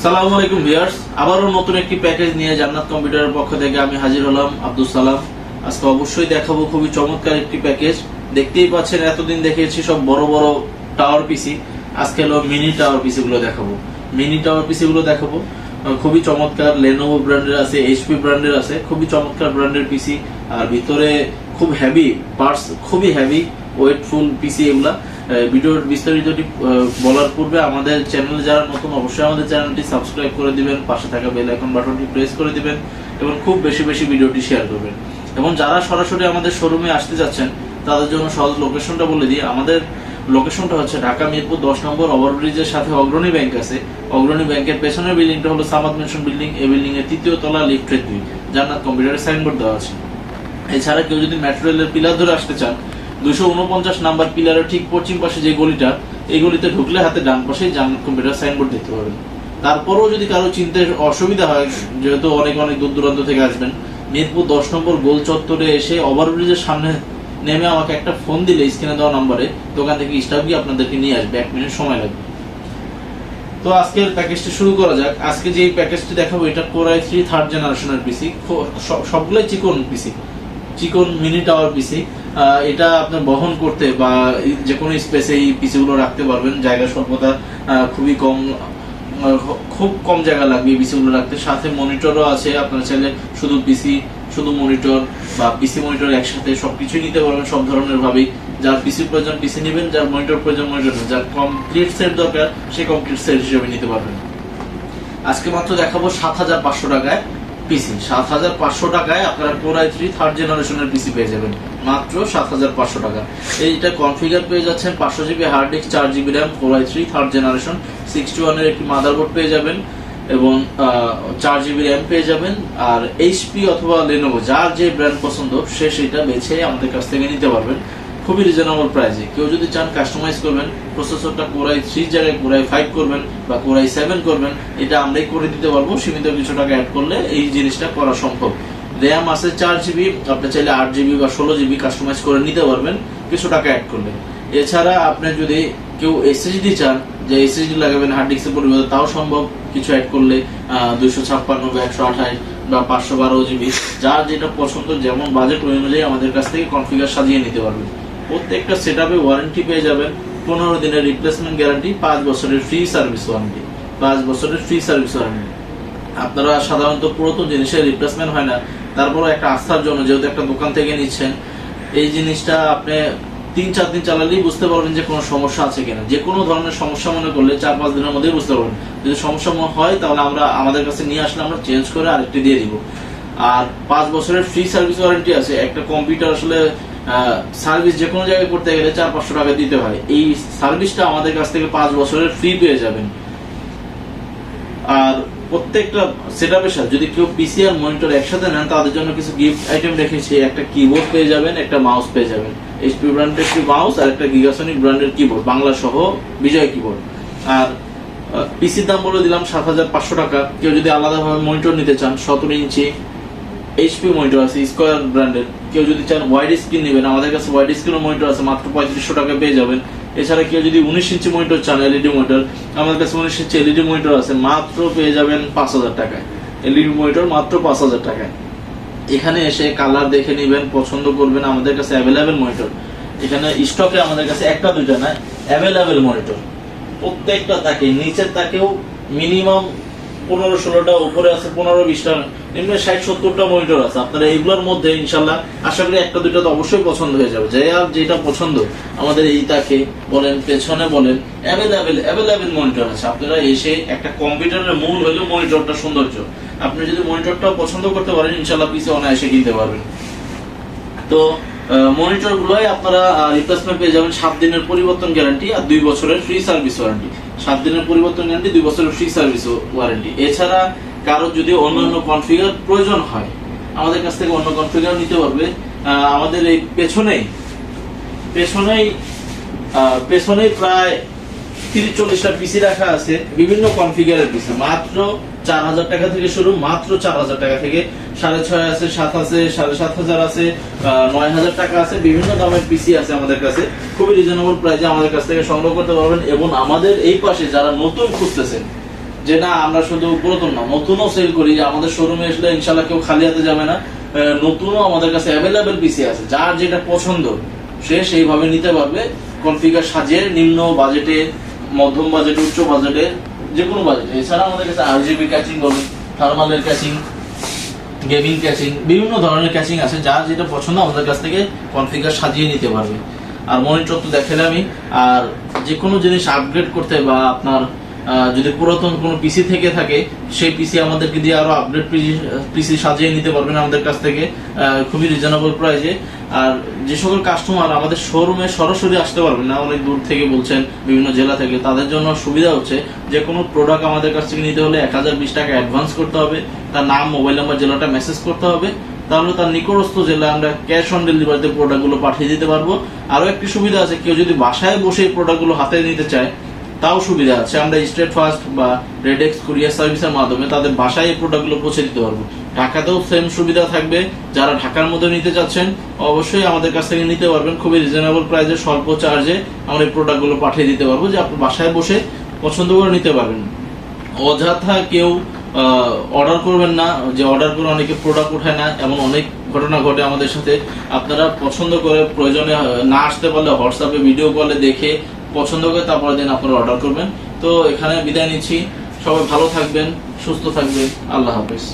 সালামু আলাইকুম ভিউয়ার্স, আবারও নতুন একটি প্যাকেজ নিয়ে জান্নাত কম্পিউটারের পক্ষ থেকে আমি হাজির হলাম আব্দুল সালাম। আজকে অবশ্যই দেখাবো খুবই চমৎকার একটি প্যাকেজ। দেখতেই পাচ্ছেন এতদিন দেখিয়েছি সব বড় বড় টাওয়ার পিসি, আজকে হলো মিনি টাওয়ার পিসি গুলো দেখাবো। মিনি টাওয়ার পিসি গুলো দেখাবো খুবই চমৎকার, লেনোভো ব্র্যান্ডের আছে, এইচপি ব্র্যান্ডের আছে, খুবই চমৎকার ব্র্যান্ডের পিসি। আর ভিতরে খুব হেভি পার্টস, খুবই হেভি ওয়েটফুল পিসি এগুলা। ভিডিওর বিস্তারিতটি বলার পূর্বে আমাদের চ্যানেলে যারা নতুন অবশ্যই আমাদের চ্যানেলটি সাবস্ক্রাইব করে দিবেন, পাশে থাকা বেল আইকন বাটনটি প্রেস করে দিবেন এবং খুব বেশি বেশি ভিডিওটি শেয়ার করবেন। এবং যারা সরাসরি আমাদের শোরুমে আসতে যাচ্ছেন তাদের জন্য সহজ লোকেশনটা বলে দিই। আমাদের লোকেশনটা হচ্ছে ঢাকা মিরপুর 10 নম্বর ওভারব্রিজের সাথে অগ্রণী ব্যাংক আছে। অগ্রণী ব্যাংকের পেছনের বিল্ডিংটা হলো সামাদ মেনশন বিল্ডিং। এই বিল্ডিং এর 3য় তলা, লিফটের 2, জান্নাত কম্পিউটারের সাইনবোর্ড দেওয়া আছে। এছাড়া কেউ যদি মেট্রো রেলের পিলার ধরে আসতে চান, 249 নাম্বার পিলারের ঠিক পশ্চিম পাশে যে গলিটা, এই গলিতে ঢুকলে হাতে ডান পাশে জান্নাত কম্পিউটার সাইনবোর্ড দেখতে পাবেন। তারপরেও যদি কারো চিনতে অসুবিধা হয়, যেহেতু অনেক দূর দূরান্ত থেকে আসবেন, মিরপুর 10 নম্বর গোল চত্বরে এসে ওভারব্রিজের সামনে নেমে আমাকে একটা ফোন দিলে স্ক্রিনে দেওয়া নম্বরে দোকান থেকে স্টাফ গিয়ে আপনাদেরকে নিয়ে আসবে। 1 মিনিট সময় লাগবে। তো আজকের প্যাকেজটি শুরু করা যাক। আজকে যে প্যাকেজটি দেখাবো এটা Core i3 থার্ড জেনারেশনের পিসি, সবগুলোই চিকন পিসি, চিকন মিনি টাওয়ার পিসি। এটা আপনার বহন করতে বা যে কোনো স্পেসে এই পিসি গুলো রাখতে পারবেন। জায়গা স্বল্পতা খুবই কম, খুব কম জায়গা লাগবে এই পিসি গুলো রাখতে। সাথে মনিটরও আছে, আপনারা চাইলে শুধু পিসি, শুধু মনিটর বা পিসি মনিটর একসাথে সবকিছু নিতে পারবেন সব ধরনের ভাবেই। যার পিসি প্রয়োজন পিসি নেবেন, যার মনিটর প্রয়োজন মনিটর নেবেন, যার কমপ্লিট সেট দরকার সে কমপ্লিট সেট হিসেবে নিতে পারবেন। আজকে মাত্র দেখাবো 7,500 টাকায় পিসি। 7,500 টাকায় আপনারা Core i3 থার্ড জেনারেশনের পিসি পেয়ে যাবেন মাত্র 7,500 টাকা। এইটা কনফিগার পেয়ে যাচ্ছেন 500 GB hard disk, 4 GB RAM, Core i3 third generation 61 এর একটি মাদারবোর্ড পেয়ে যাবেন এবং 4 জিবি র্যাম পেয়ে যাবেন। আর এইচপি অথবা লেনোভো যার যে ব্র্যান্ড পছন্দ সে সেটা বেছে আমাদের কাছ থেকে নিতে পারবেন খুবই রিজনেবল প্রাইসে। কেউ যদি চান কাস্টমাইজ করবেন, প্রসেসরটা Core i3 জায়গায় Core i5 করবেন বা Core i7 করবেন, এটা আমরাই করে দিতে পারবো। সীমিত কিছু টাকা অ্যাড করলে এই জিনিসটা করা সম্ভব। র্যাম আছে 4 জিবি, আপনি চাইলে 8 জিবি বা 16 জিবি কাস্টমাইজ করে নিতে পারবেন কিছু টাকা অ্যাড করলে। এছাড়া আপনি যদি কেউ এসএসডি চান, যে এসএসডি লাগাবেন হার্ড ডিস্কের পরিবর্তে, তাও সম্ভব কিছু অ্যাড করলে। 256 বা 128 বা 512 জিবি, যার যেটা পছন্দ, যেমন বাজেট ওই অনুযায়ী আমাদের কাছ থেকে কনফিগার সাজিয়ে নিতে পারবেন। প্রত্যেকটা সেটআপে ওয়ারেন্টি পেয়ে যাবেন, 15 দিনের রিপ্লেসমেন্ট গ্যারান্টি, 5 বছরের ফ্রি সার্ভিস ওয়ারেন্টি, 5 বছরের ফ্রি সার্ভিস ওয়ারেন্টি। আপনারা সাধারণত পুরাতন জিনিসের রিপ্লেসমেন্ট হয় না, তারপরও একটা আস্থার জন্য যেহেতু একটা দোকান থেকে নিচ্ছেন, এই জিনিসটা আপনি 3-4 দিন চালালেই বুঝতে পারবেন যে কোনো সমস্যা আছে কিনা। যে কোনো ধরনের সমস্যা মনে করলে 4-5 দিনের মধ্যেই বুঝতে পারবেন। যদি সমস্যা হয় তাহলে আমরা আমাদের কাছে নিয়ে আসলে আমরা চেঞ্জ করে আরেকটি দিয়ে দিব। আর 5 বছরের ফ্রি সার্ভিস ওয়ারেন্টি আছে। একটা কম্পিউটার আসলে সার্ভিস যে কোনো জায়গায় করতে গেলে 400-500 টাকা দিতে হয়, এই সার্ভিসটা আমাদের কাছ থেকে 5 বছরের ফ্রি পেয়ে যাবেন। আর প্রত্যেকটা সেটআপের সাথে যদি কেউ পিসি আর মনিটর একসাথে নেন, তাদের জন্য কিছু গিফট আইটেম রেখেছি। একটা কিবোর্ড পেয়ে যাবেন, একটা মাউস পেয়ে যাবেন, এইচপি ব্র্যান্ডের একটি মাউস আর একটা গিগাসনিক ব্র্যান্ডের কিবোর্ড, বাংলা সহ বিজয় কিবোর্ড। আর পিসির দাম বলে দিলাম 7,500 টাকা। কেউ যদি আলাদাভাবে মনিটর নিতে চান, 17 ইঞ্চি এইচপি মনিটর আছে স্কয়ার ব্র্যান্ডের। কেউ যদি চান ওয়াইড স্ক্রিন নেবেন, আমাদের কাছে ওয়াইড স্ক্রিনের মনিটর আছে, মাত্র 3500 টাকা পেয়ে যাবেন। এছাড়া কেউ যদি 19 ইঞ্চি মনিটর চান, এলইডি মনিটর, আমাদের কাছে 19 ইঞ্চি এলইডি মনিটর আছে, মাত্র পেয়ে যাবেন 5,000 টাকায়। এলইডি মনিটর মাত্র 5,000 টাকায়। এখানে এসে কালার দেখে নেবেন, পছন্দ করবেন। আমাদের কাছে অ্যাভেলেবেল মনিটর, এখানে স্টকে আমাদের কাছে একটা দুইটা না, অ্যাভেলেবেল মনিটর প্রত্যেকটা থাকে। নিচের তাকেও মিনিমাম 15-16টা, উপরে আছে 15-20টা, নিম্নে 60-70টা মনিটর আছে। আপনারা এইগুলোর মধ্যে ইনশাল্লাহ আশা করি একটা দুইটা তো অবশ্যই পছন্দ হয়ে যাবে। যে আর যেটা পছন্দ আমাদের এই তাকে বলেন, পেছনে বলেন, অ্যাভেলেবেল মনিটর আছে। আপনারা এসে, একটা কম্পিউটারের মূল হলো মনিটরটা সৌন্দর্য। আপনি যদি মনিটরটাও পছন্দ করতে পারেন, ইনশাল্লাহ পিসি অনায়াসে কিনতে পারবেন। তো মনিটর গুলোই আপনারা রিপ্লেসমেন্ট পেয়ে যাবেন, 7 দিনের পরিবর্তন গ্যারান্টি আর 2 বছরের ফ্রি সার্ভিস ওয়ারেন্টি। 7 দিনের পরিবর্তন গ্যারান্টি, 2 বছরের ফ্রি সার্ভিস ওয়ারেন্টি। এছাড়া কারো যদি অন্যান্য কনফিগার প্রয়োজন হয়, আমাদের কাছ থেকে অন্য কনফিগার নিতে পারবে। আমাদের এই পেছনেই প্রায় 30-40টা পিসি রাখা আছে, বিভিন্ন কনফিগারের পিসি। মাত্র 4,000 টাকা থেকে শুরু, মাত্র 4,000 টাকা থেকে 6,500 আছে, 7 আছে, 7,500 আছে, 9,000 টাকা আছে। বিভিন্ন দামের পিসি আছে আমাদের কাছে, খুবই রিজনেবল প্রাইসে আমাদের কাছ থেকে সংগ্রহ করতে পারবেন। এবং আমাদের এই পাশে যারা নতুন খুঁজতেছেন, যে না আমরা শুধু পুরাতন না নতুনও সেল করি, যে আমাদের শোরুমে আসলে ইনশাল্লাহ কেউ খালি হাতে যাবে না, নতুনও আমাদের কাছে অ্যাভেলেবেল পিসি আছে, যার যেটা পছন্দ সে সেইভাবে নিতে পারবে। কনফিগার সাজিয়ে নিম্ন বাজেটে, মধ্যম বাজেটে, উচ্চ বাজেটে, যে কোনো বাজেটে। এছাড়া আমাদের কাছে আরজিবি ক্যাচিং বলুন, থার্মালের ক্যাচিং, গেমিং ক্যাচিং, বিভিন্ন ধরনের ক্যাচিং আছে, যার যেটা পছন্দ আমাদের কাছ থেকে কনফিগার সাজিয়ে নিতে পারবে। আর মনিটর তো দেখালে আমি, আর যে কোনো জিনিস আপগ্রেড করতে বা আপনার যদি পুরাতন কোনো পিসি থেকে থাকে সেই পিসি আমাদেরকে দিয়ে আরো আপগ্রেড পিসি সাজিয়ে নিতে পারবেন আমাদের কাছ থেকে খুবই রিজনেবল প্রাইসে। আর যে সকল কাস্টমার আমাদের শোরুমে সরাসরি আসতে পারবেন না, অনেক দূর থেকে বলছেন, বিভিন্ন জেলা থেকে, তাদের জন্য সুবিধা হচ্ছে যে কোনো প্রোডাক্ট আমাদের কাছ থেকে নিতে হলে 1020 টাকা অ্যাডভান্স করতে হবে, তার নাম, মোবাইল নাম্বার, জেলাটা মেসেজ করতে হবে, তাহলে তার নিকটস্থ জেলায় আমরা ক্যাশ অন ডেলিভারিতে প্রোডাক্টগুলো পাঠিয়ে দিতে পারবো। আরো একটি সুবিধা আছে, কেউ যদি বাসায় বসে প্রোডাক্টগুলো হাতে নিতে চায় তাও সুবিধা আছে, আমরা স্টেট ফাস্ট বা রেডেক্স কুরিয়ার সার্ভিসের মাধ্যমে তাদের বাসায় এই প্রোডাক্টগুলো পৌঁছে দিতে পারবো। ঢাকাতেও সেম সুবিধা থাকবে, যারা ঢাকার মধ্যে নিতে চাচ্ছেন অবশ্যই আমাদের কাছ থেকে নিতে পারবেন, খুবই রিজনেবল প্রাইসে, স্বল্প চার্জে আমরা এই প্রোডাক্টগুলো পাঠিয়ে দিতে পারবো, যে আপনি বাসায় বসে পছন্দ করে নিতে পারবেন। অযথা কেউ অর্ডার করবেন না, যে অর্ডার করে অনেকে প্রোডাক্ট উঠায় না, এমন অনেক ঘটনা ঘটে আমাদের সাথে। আপনারা পছন্দ করে, প্রয়োজনে না আসতে পারলে হোয়াটসঅ্যাপে ভিডিও কলে দেখে পছন্দ করে তারপরে দিন আপনারা অর্ডার করবেন। তো এখানে বিদায় নিচ্ছি, সবাই ভালো থাকবেন, সুস্থ থাকবেন, আল্লাহ হাফেজ।